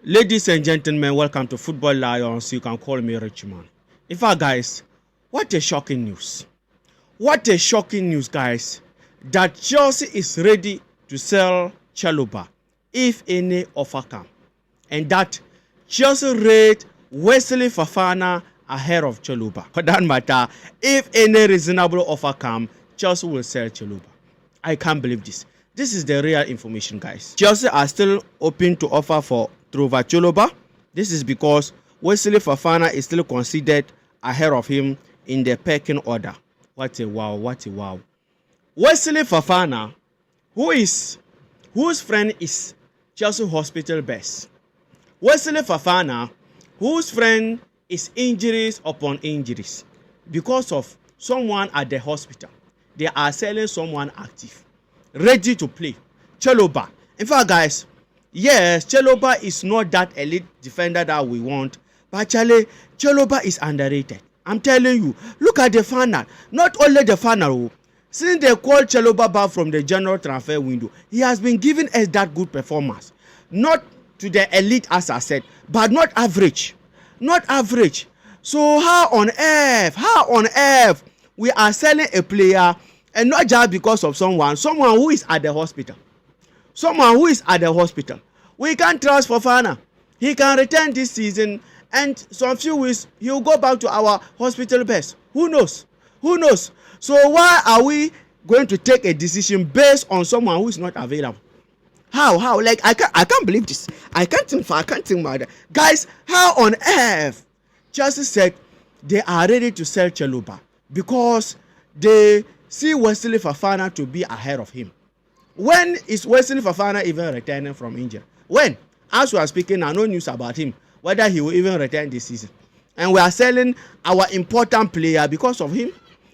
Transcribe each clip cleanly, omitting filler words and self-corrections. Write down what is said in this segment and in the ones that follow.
Ladies and gentlemen, welcome to Football Lions. You can call me Richman. In fact, guys, what a shocking news. What a shocking news, guys. That Chelsea is ready to sell Chaloba if any offer comes. And that Chelsea rate Wesley Fofana ahead of Chaloba. For that matter, if any reasonable offer comes, Chelsea will sell Chaloba. I can't believe this. This is the real information, guys. Chelsea are still open to offer for Chaloba. This is because Wesley Fofana is still considered ahead of him in the pecking order. What a wow, what a wow. Wesley Fofana, whose friend is Chelsea hospital best. Wesley Fofana, whose friend is injuries upon injuries. Because of someone at the hospital, they are selling someone active, ready to play. Chaloba. In fact, guys, yes, Chaloba is not that elite defender that we want, but Chaloba is underrated. I'm telling you, look at the final. Not only the final, since they called Chaloba back from the general transfer window, he has been giving us that good performance. Not to the elite, as I said, but not average. Not average. So how on earth we are selling a player, and not just because of someone who is at the hospital. Someone who is at the hospital. We can't trust Fofana. He can return this season, and some few weeks he will go back to our hospital best. Who knows? Who knows? So why are we going to take a decision based on someone who is not available? How? Like I can't believe this. I can't think about that. Guys, how on earth? Chelsea said they are ready to sell Chaloba because they see Wesley Fofana to be ahead of him. When is Wesley Fofana even returning from injury? When? As we are speaking now, no news about him, whether he will even return this season. And we are selling our important player because of him.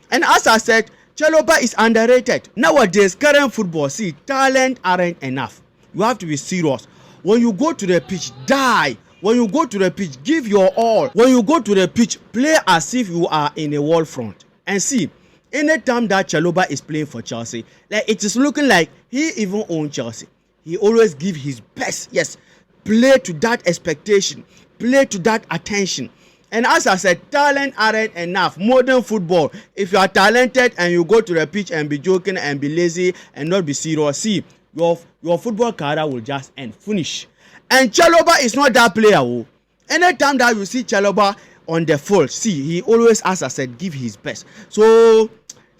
And as I said, Chaloba is underrated. Nowadays, current football, see, talent aren't enough. You have to be serious. When you go to the pitch, die. When you go to the pitch, give your all. When you go to the pitch, play as if you are in a wall front. And see, anytime that Chaloba is playing for Chelsea, like it is looking like he even owns Chelsea. He always give his best. Yes, play to that expectation, play to that attention. And as I said, talent aren't enough. Modern football, if you are talented and you go to the pitch and be joking and be lazy and not be serious, see, your football career will just end, finish. And Chaloba is not that player. Oh. Anytime that you see Chaloba on the field, see, he always, as I said, give his best. So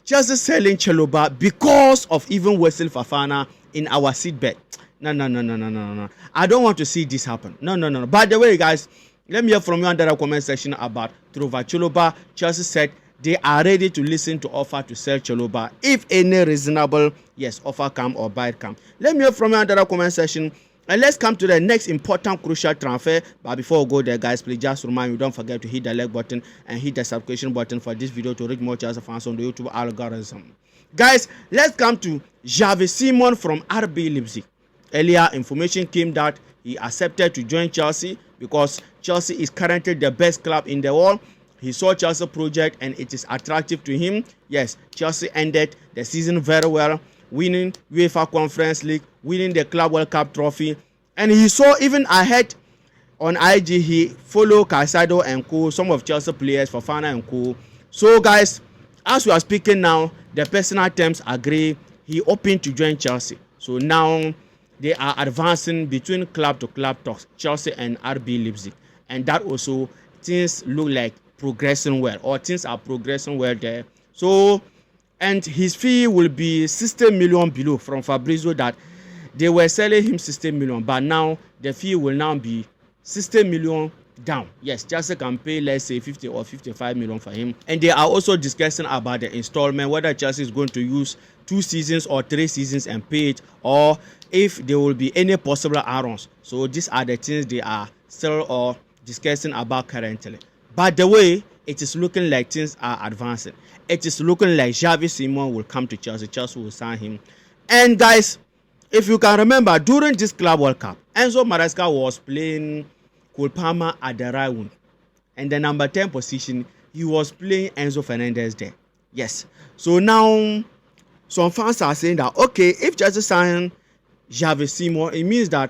Chelsea selling Chaloba because of even Wesley Fofana in our seat bet. No. I don't want to see this happen. No. By the way, guys, let me hear from you under the comment section about Chaloba. Chelsea said they are ready to listen to offer to sell Chaloba if any reasonable, yes, offer come or buy come. Let me hear from you under the comment section. And let's come to the next important crucial transfer. But before we go there, guys, please just remind you, don't forget to hit the like button and hit the subscription button for this video to reach more Chelsea fans on the YouTube algorithm. Guys, let's come to Javi Simon from RB Leipzig. Earlier, information came that he accepted to join Chelsea because Chelsea is currently the best club in the world. He saw Chelsea project and it is attractive to him. Yes, Chelsea ended the season very well, winning UEFA Conference League, winning the Club World Cup trophy. And he saw even ahead on IG, he followed Caicedo and co, some of Chelsea players, Fofana and co. So guys, as we are speaking now, the personal terms agree. He opened to join Chelsea. So now they are advancing between club to club talks, Chelsea and RB Leipzig. And that also, things look like progressing well, or things are progressing well there. So, and his fee will be 60 million below from Fabrizio, that they were selling him 60 million, but now the fee will now be 60 million down. Yes, Chelsea can pay, let's say, 50 or 55 million for him. And they are also discussing about the installment, whether Chelsea is going to use 2 seasons or 3 seasons and pay it, or if there will be any possible add-ons. So these are the things they are still discussing about currently. By the way, it is looking like things are advancing. It is looking like Javi Simon will come to Chelsea. Chelsea will sign him. And guys, if you can remember, during this Club World Cup, Enzo Maresca was playing Cole Palmer at the right wing. And the number 10 position, he was playing Enzo Fernandez there. Yes. So now, some fans are saying that, okay, if Chelsea sign Javi Simon, it means that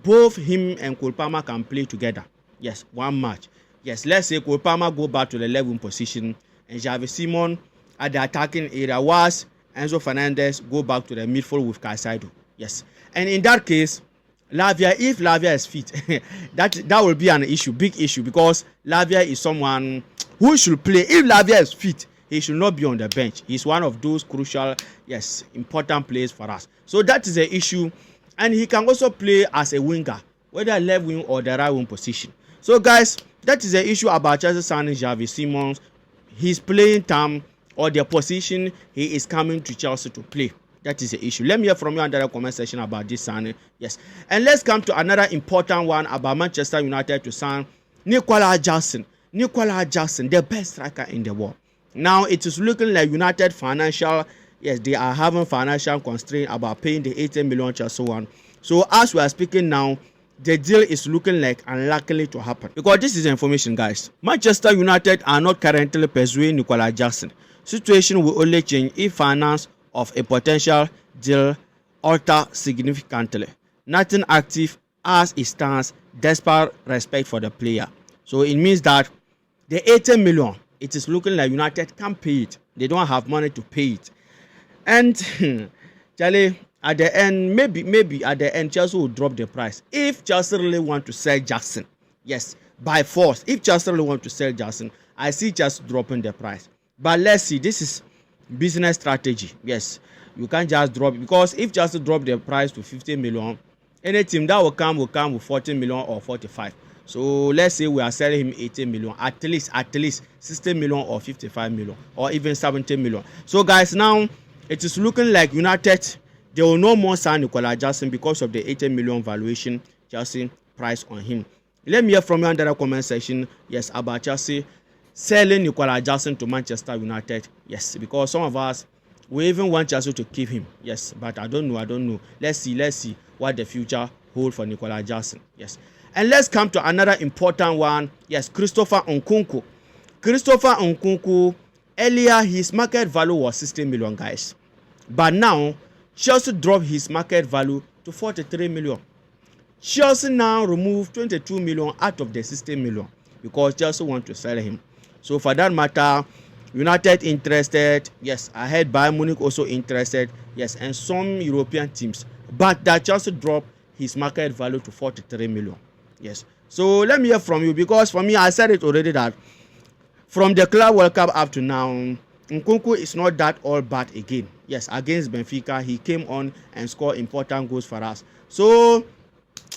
both him and Cole Palmer can play together. Yes, one match. Yes, let's say Cole Palmer go back to the 11 position and Javi Simon at the attacking area, was Enzo Fernandez go back to the midfield with Caicedo. Yes, and in that case, Lavia, if Lavia is fit, that will be an issue, big issue, because Lavia is someone who should play. If Lavia is fit, he should not be on the bench. He's one of those crucial, yes, important players for us. So that is the issue. And he can also play as a winger, whether left wing or the right wing position. So guys, that is the issue about Chelsea signing Javi Simon. His playing time or the position he is coming to Chelsea to play. That is the issue. Let me hear from you under the comment section about this signing. Yes. And let's come to another important one about Manchester United to sign Nicola Jackson. Nicola Jackson, the best striker in the world. Now it is looking like United financial, yes, they are having financial constraint about paying the 80 million Chelsea one. So as we are speaking now, the deal is looking like unlikely to happen. Because this is information, guys. Manchester United are not currently pursuing Nicola Jackson. Situation will only change if finance of a potential deal alter significantly. Nothing active as it stands, despite respect for the player. So it means that the 80 million, it is looking like United can't pay it. They don't have money to pay it. And Charlie, at the end, maybe at the end, Chelsea will drop the price. If Chelsea really want to sell Jackson, yes, by force. If Chelsea really want to sell Jackson, I see Chelsea dropping the price. But let's see, this is business strategy. Yes, you can't just drop it, because if Chelsea drop the price to 50 million, any team that will come with 40 million or 45. So let's say we are selling him 80 million, at least 60 million or 55 million or even 70 million. So guys, now it is looking like United, they will no more sign Nicola Jackson because of the 80 million valuation Chelsea price on him. Let me hear from you under the comment section, yes, about Chelsea selling Nicola Jackson to Manchester United. Yes, because some of us, we even want Chelsea to keep him. Yes, but I don't know. Let's see what the future holds for Nicola Jackson. Yes. And let's come to another important one. Yes, Christopher Nkunku. Christopher Nkunku, earlier his market value was 60 million, guys. But now, Chelsea dropped his market value to 43 million. Chelsea now removed 22 million out of the 60 million because Chelsea want to sell him. So for that matter, United interested. Yes, I heard Bayern Munich also interested. Yes, and some European teams. But that Chelsea dropped his market value to 43 million. Yes. So let me hear from you, because for me, I said it already that from the Club World Cup up to now, Nkunku is not that all bad again. Yes, against Benfica, he came on and scored important goals for us. So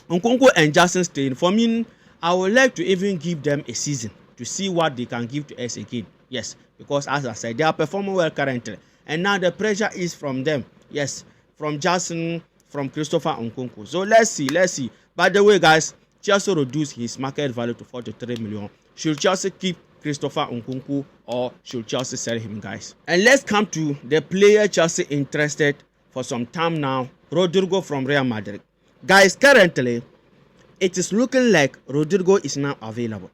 Nkunku and Jackson staying, for me, I would like to even give them a season to see what they can give to us again. Yes, because as I said, they are performing well currently. And now the pressure is from them. Yes, from Jackson, from Christopher Nkunku. So let's see. By the way, guys, Chelsea reduced his market value to 43 million. Should Chelsea keep Christopher Nkunku or should Chelsea sell him, guys? And let's come to the player Chelsea interested for some time now, Rodrygo from Real Madrid. Guys, currently, it is looking like Rodrigo is now available.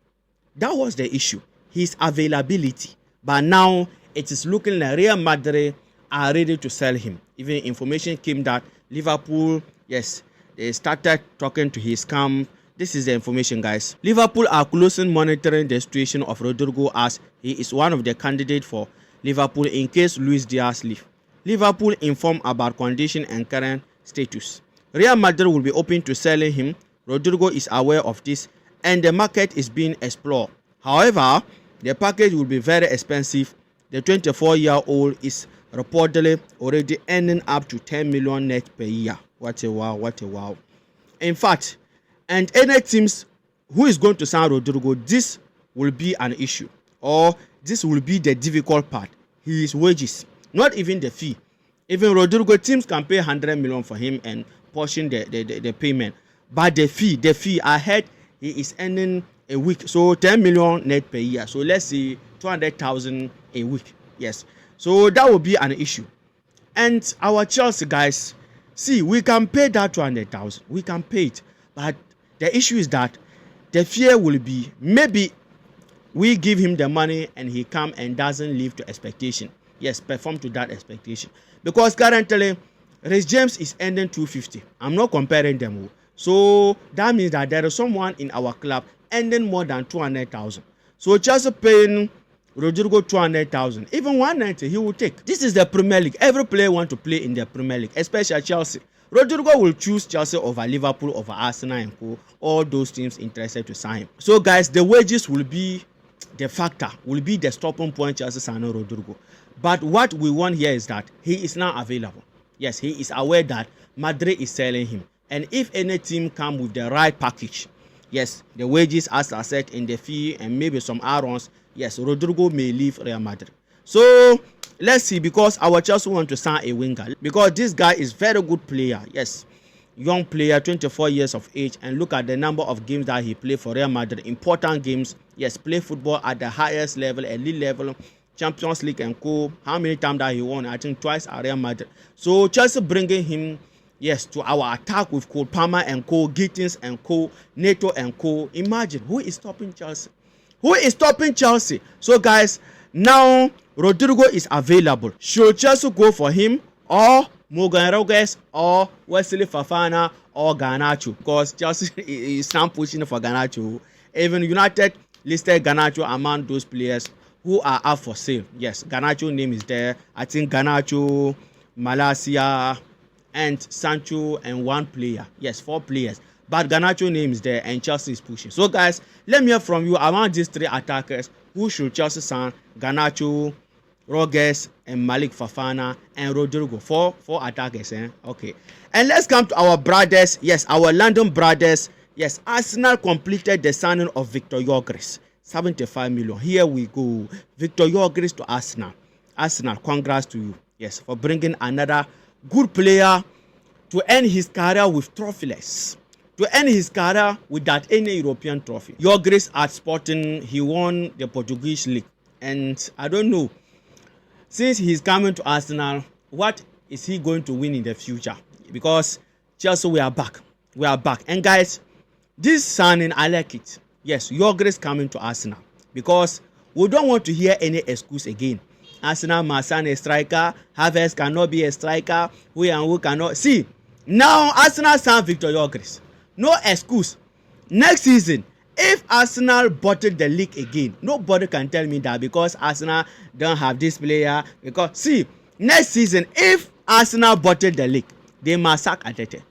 That was the issue, his availability. But now, it is looking like Real Madrid are ready to sell him. Even information came that Liverpool, yes, they started talking to his camp. This is the information, guys. Liverpool are closely monitoring the situation of Rodrigo as he is one of the candidates for Liverpool in case Luis Diaz leaves. Liverpool informed about condition and current status. Real Madrid will be open to selling him. Rodrigo is aware of this and the market is being explored. However, the package will be very expensive. The 24-year-old is reportedly already earning up to 10 million net per year. What a wow. In fact, and any teams who is going to sign Rodrigo, this will be an issue, or this will be the difficult part. His wages, not even the fee. Even Rodrigo, teams can pay 100 million for him and portion the payment. But the fee, I heard he is earning a week, so 10 million net per year. So let's say 200,000 a week. Yes. So that will be an issue. And our Chelsea guys, see, we can pay that 200,000. We can pay it. But the issue is that the fear will be maybe we give him the money and he come and doesn't live to expectation. Yes, perform to that expectation. Because currently, Reece James is earning 250. I'm not comparing them. So that means that there is someone in our club earning more than 200,000. So Chelsea paying Rodrigo 200,000, even 190, he will take. This is the Premier League. Every player wants to play in the Premier League, especially Chelsea. Rodrigo will choose Chelsea over Liverpool, over Arsenal and co. All those teams interested to sign him. So guys, the wages will be the factor, will be the stopping point Chelsea signing Rodrigo. But what we want here is that he is now available. Yes, he is aware that Madrid is selling him. And if any team come with the right package, yes, the wages as I said in the fee and maybe some add-ons, yes, Rodrigo may leave Real Madrid. So let's see, because our Chelsea want to sign a winger, because this guy is very good player. Yes, young player, 24 years of age, and look at the number of games that he played for Real Madrid. Important games. Yes, play football at the highest level, elite level, Champions League and co. How many times that he won? I think twice at Real Madrid. So Chelsea bringing him, yes, to our attack with Cole Palmer and co, Gittins and co, Neto and co. Imagine, who is stopping Chelsea? Who is stopping Chelsea? So guys, now Rodrigo is available. Should Chelsea go for him, or Morgan Rodriguez, or Wesley Fofana, or Garnacho? Because Chelsea is now pushing for Garnacho. Even United listed Garnacho among those players who are up for sale. Yes, Garnacho name is there. I think Garnacho, Malacia, and Sancho, and one player. Yes, 4 players. But Garnacho name is there, and Chelsea is pushing. So guys, let me hear from you among these 3 attackers. Who should Chelsea sign? Garnacho, Rodriguez, and Malik Fofana, and Rodrigo. 4 attackers. Okay. And let's come to our brothers. Yes, our London brothers. Yes, Arsenal completed the signing of Victor Gyökeres. 75 million. Here we go. Victor Gyökeres to Arsenal. Arsenal, congrats to you. Yes, for bringing another good player to end his career with trophyless. To end his career without any European trophy. Gyökeres at Sporting, he won the Portuguese league. And I don't know, since he's coming to Arsenal, what is he going to win in the future? Because Chelsea, we are back. We are back. And guys, this signing, I like it. Yes, Gyökeres coming to Arsenal. Because we don't want to hear any excuse again. Arsenal must sign a striker. Havertz cannot be a striker. Who cannot. See, now Arsenal sign Victor Gyökeres. No excuse. Next season, if Arsenal bottle the league again, nobody can tell me that because Arsenal don't have this player. Because see, next season, if Arsenal bottle the league, they must sack Arteta.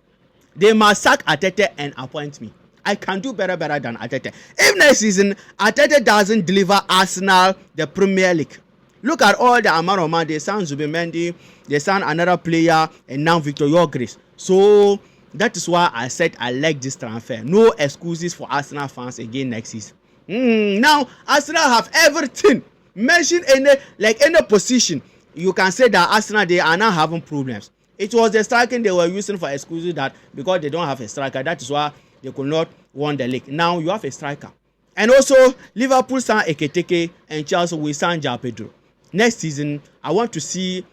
They must sack Arteta and appoint me. I can do better than Arteta. If next season Arteta doesn't deliver Arsenal the Premier League, look at all the amount of money they signed Zubimendi, they signed another player, and now Victor Gyökeres. So that is why I said I like this transfer. No excuses for Arsenal fans again next season. Now Arsenal have everything. Mention any position, you can say that Arsenal, they are now having problems. It was the striking they were using for excuses, that because they don't have a striker, that is why they could not win the league. Now you have a striker. And also Liverpool signed Ekitike, and Chelsea will sign João Pedro. Next season, I want to see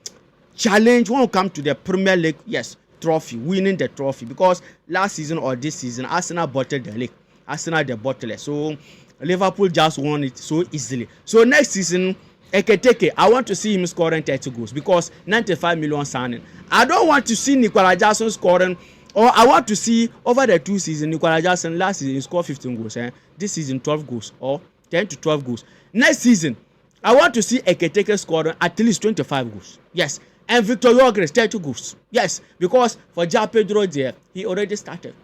challenge when we come to the Premier League. Yes, trophy, winning the trophy, because last season or this season Arsenal bottled the league. Arsenal the bottler. So Liverpool just won it so easily. So next season, Ekitike, I want to see him scoring 30 goals, because 95 million signing. I don't want to see Nicolas Jackson scoring, or I want to see over the 2 seasons, Nicolas Jackson last season he scored 15 goals, this season 12 goals, or 10 to 12 goals. Next season, I want to see Ekitike scoring at least 25 goals. Yes. And Victor Gyökeres 30 goals. Yes, because for João Pedro there, he already started.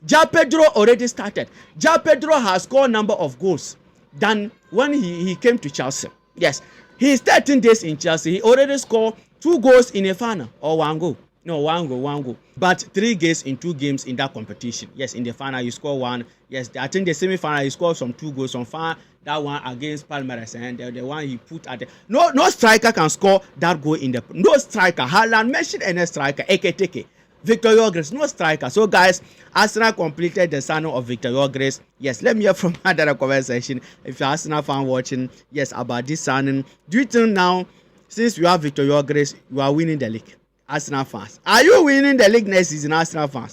João Pedro already started. João Pedro has scored number of goals than when he came to Chelsea. Yes, he is 13 days in Chelsea. He already scored 2 goals in a final, or 1 goal. No, 1 goal. But 3 goals in 2 games in that competition. Yes, in the final he scored 1. Yes, I think the semi-final he scored some 2 goals. Some final, that one against Palmeiras, and the one he put at the no striker can score that goal in the no striker. Haaland, mentioned any striker. Ekitike, Victor Gyökeres, no striker. So guys, Arsenal completed the signing of Victor Gyökeres. Yes, let me hear from another conversation. If you're Arsenal fan watching, yes, about this signing. Do you think now, since you have Victor Gyökeres, you are winning the league? Arsenal fans, are you winning the league next season, Arsenal fans?